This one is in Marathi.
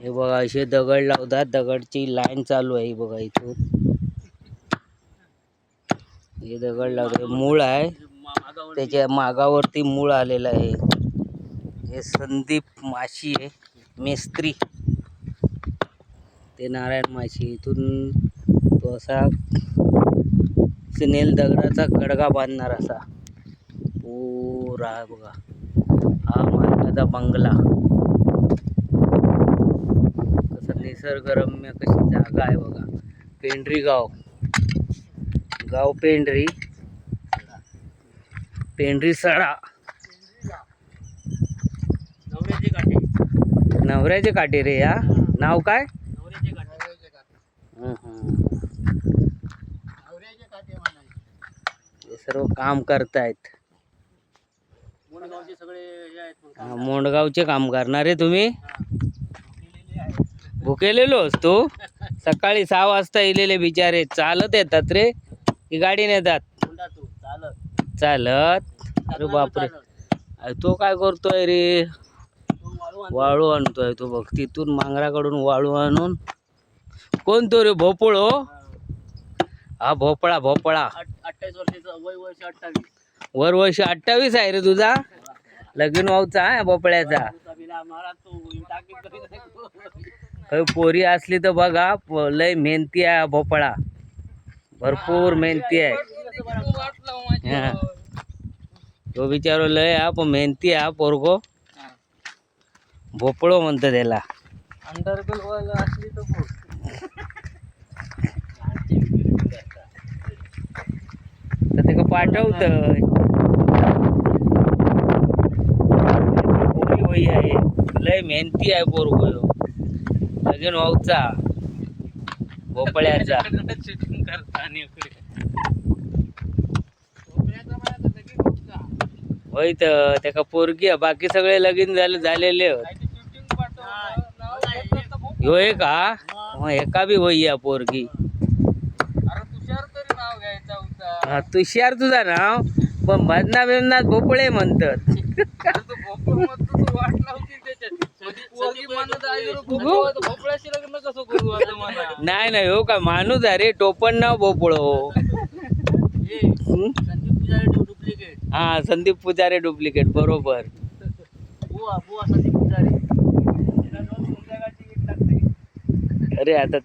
हे बघा असे दगड लावतात, दगडची लाईन चालू आहे बघा इथून. हे दगड लावतात, मूळ आहे त्याच्या मागावरती मूळ आलेलं आहे. हे संदीप माशी आहे, मेस्त्री ते नारायण माशी. इथून तो असा सिनेल दगडाचा गडगा बांधणार असा पुरा बघा. हा मालकाचा बंगला. कसं निसर्गरम्य कशी जागा आहे बघा. पेंढरी गाव, गाव पेंढरी, पेंढरी सडा, नवऱ्याचे काटे रे. या नाव काय? हे सर्व काम करतायत. मोंडगावचे काम करणारे तुम्ही. भुकेलेलो असतो. सकाळी 6 वाजता इलेले बिचारे चालत येतात रे की गाडीने येतात? चालत. अरे बापरे, तो काय करतोय रे? वाळू आणतोय तो बघ. तिथून मांगराकडून वाळू आणून. कोण तो रे? भोपळो. हा भोपळा. भोपळा 28 वर्षाचा, वय वर्ष 28. वर्ष 28 आहे रे तुझा. लगीन व्हायचा आहे भोपळ्याचा. काही पोरी असली तर बघा, लय मेहनती आहे भोपळा, भरपूर मेहनती आहे. तो बिचारो लय हा पण मेहनती हा पोरगो. भोपळो म्हणतात त्याला. अंडरबेल असली तर ते का पाठवत पोरी वही आहे. लय मेहनती आहे पोरगो. लगीन व्हायचा भोपळ्याचा. शूटिंग करताना होय तर त्याका पोरगी आहे. बाकी सगळे लगीन झालेले. होय का? मग एका बी होई पोरगी. तुषार तरी नाव घ्यायचा होता. तुषार तुझा नाव, पण भजना बिमनात भोपळे म्हणतात. नाही नाही हो का माणूस अरे. टोपण नाव भोपळो. हा संदीप पुजारे डुप्लिकेट. बरोबर. अरे आता